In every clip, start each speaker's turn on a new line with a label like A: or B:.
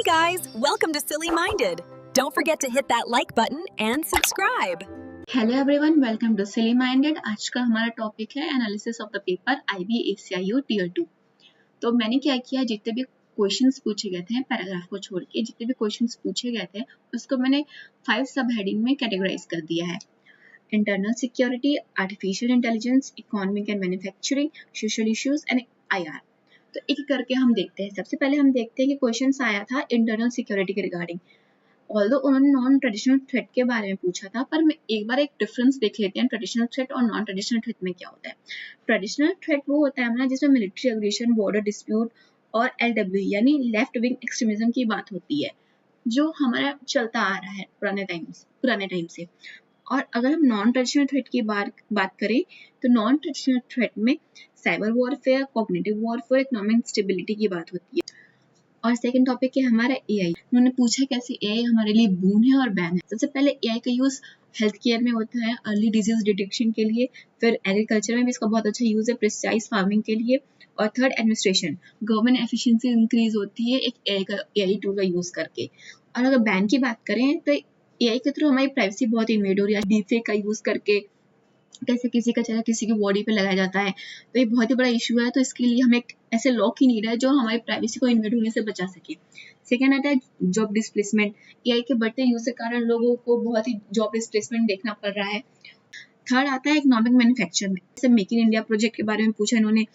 A: guys, welcome to Silly Minded. Don't forget to hit that like button and subscribe.
B: Hello everyone, welcome to silly minded. आज का हमारा topic है analysis of the paper IB ACIU tier 2। तो मैंने क्या किया, जितने भी क्वेश्चंस पूछे गए थे पैराग्राफ को छोड़ के, जितने भी क्वेश्चंस पूछे गए थे उसको मैंने 5 सब हेडिंग में कैटेगराइज कर दिया है। Internal security, artificial intelligence, economic and manufacturing, social issues and IR। तो एक एक करके हम देखते हैं। सबसे पहले हम देखते हैं कि क्वेश्चंस आया था इंटरनल सिक्योरिटी के रिगार्डिंग। ऑल्दो उन्होंने नॉन ट्रेडिशनल थ्रेट के बारे में पूछा था, पर मैं एक बार एक डिफरेंस देख लेते हैं ट्रेडिशनल थ्रेट और नॉन ट्रेडिशनल थ्रेट में क्या होता है। ट्रेडिशनल थ्रेट वो होता है हमारा जिसमें मिलिट्री एग्रेशन, बॉर्डर डिस्प्यूट और LW यानी लेफ्ट विंग एक्सट्रीमिज्म की बात होती है, जो हमारा चलता आ रहा है पुराने टाइम से। और अगर हम नॉन ट्रेडिशनल थ्रेट की बात करें तो नॉन ट्रेडिशनल थ्रेट में cyber warfare, cognitive warfare, economic stability की बात होती है। और सेकंड टॉपिक है हमारा AI। उन्होंने पूछा कैसे AI हमारे लिए बून है और बैन है। सबसे पहले AI का यूज हेल्थ केयर में होता है, अर्ली डिजीज डिटेक्शन के लिए। फिर एग्रीकल्चर में भी इसका बहुत अच्छा यूज है, प्रिसाइज फार्मिंग के लिए। और third administration, government efficiency increase होती है एक AI टूल का यूज करके। और अगर बैन की बात करें तो AI के थ्रू हमारी प्राइवेसी बहुत इन्वेड हो रही है, डीफेक का यूज करके कैसे किसी का चेहरा किसी की बॉडी पे लगाया जाता है। तो ये बहुत ही बड़ा इशू है, तो इसके लिए हमें एक ऐसे लॉ की नीड है जो हमारी प्राइवेसी को इन्वेड होने से बचा सके। सेकेंड आता है जॉब डिस्प्लेसमेंट। AI के बढ़ते यूज के कारण लोगों को बहुत ही जॉब डिस्प्लेसमेंट देखना पड़ रहा है। थर्ड आता है इकोनॉमिक मैन्युफैक्चरिंग। जैसे मेक इन इंडिया प्रोजेक्ट के बारे में पूछा इन्होंने,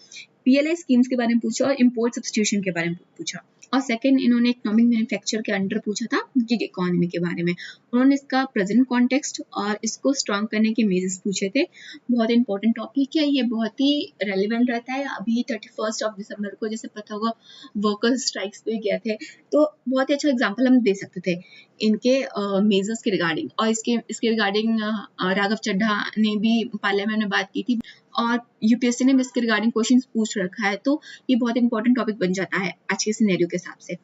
B: PLI स्कीम्स के बारे में पूछा और इम्पोर्ट सब्स्टिट्यूशन के बारे में पूछा। और सेकंड इन्होंने इकोनॉमिक मैन्युफैक्चर के अंडर पूछा था गिग इकोनॉमी के बारे में। उन्होंने इसका प्रेजेंट कॉन्टेक्स्ट और इसको स्ट्रॉन्ग करने के मेजर्स पूछे थे। बहुत इंपॉर्टेंट टॉपिक है, ये बहुत ही रेलिवेंट रहता है। अभी 31 दिसंबर को जैसे पता होगा वर्कर्स स्ट्राइक्स पे गए थे, तो बहुत ही अच्छा एग्जाम्पल हम दे सकते थे इनके मेजर्स के रिगार्डिंग। और इसके रिगार्डिंग राघव चड्ढा ने भी पार्लियामेंट में बात की थी और UPSC ने भी इसके रिगार्डिंग क्वेश्चंस पूछ रखा है, तो ये बहुत इंपॉर्टेंट टॉपिक बन जाता है आज के सिनेरियो के हिसाब से।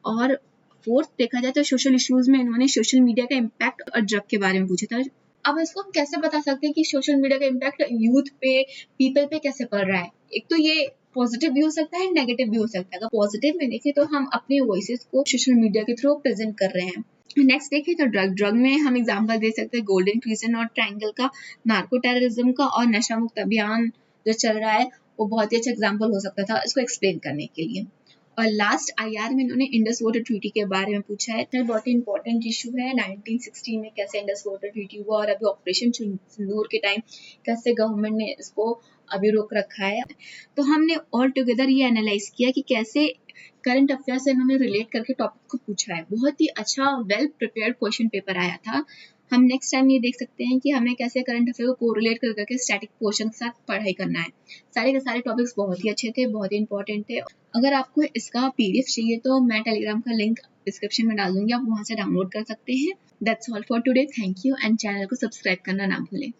B: और फोर्थ देखा जाए तो सोशल इश्यूज में इन्होंने सोशल मीडिया का इम्पैक्ट और ड्रग के बारे में पूछा था। अब इसको हम कैसे बता सकते हैं कि सोशल मीडिया का इम्पैक्ट यूथ पे, पीपल पे कैसे पड़ रहा है। एक तो ये पॉजिटिव भी हो सकता है, नेगेटिव भी हो सकता है। अगर पॉजिटिव में देखें तो हम अपने वॉइसेस को सोशल मीडिया के थ्रू प्रेजेंट कर रहे हैं। नेक्स्ट देखिए तो ड्रग में हम एग्जांपल दे सकते हैं गोल्डन ट्रीजन और ट्रायंगल का, नार्को टेररिज्म का, और नशा मुक्त अभियान जो चल रहा है वो बहुत ही अच्छा एग्जांपल हो सकता था इसको एक्सप्लेन करने के लिए। और लास्ट IR में इन्होंने इंडस वाटर ट्रीटी के बारे में पूछा है। तो बहुत ही इंपॉर्टेंट इशू है। 1960 में कैसे इंडस वाटर ट्रीटी हुआ और अभी ऑपरेशन सिंदूर के टाइम कैसे गवर्नमेंट ने इसको अभी रोक रखा है। तो हमने ऑल टुगेदर ये एनालाइज किया कि कैसे करंट अफेयर से इन्होंने रिलेट करके टॉपिक को पूछा है। बहुत ही अच्छा वेल प्रिपेयर्ड क्वेश्चन पेपर आया था। हम नेक्स्ट टाइम ये देख सकते हैं कि हमें कैसे करंट अफेयर को कोरिलेट कर करके स्टैटिक पोर्शन के साथ पढ़ाई करना है। सारे के सारे टॉपिक्स बहुत ही अच्छे थे, बहुत ही इंपॉर्टेंट थे। अगर आपको इसका PDF चाहिए तो मैं टेलीग्राम का लिंक डिस्क्रिप्शन में डाल दूंगी, आप वहां से डाउनलोड कर सकते हैं। That's all for today, thank you, and channel को सब्सक्राइब करना ना भूलें।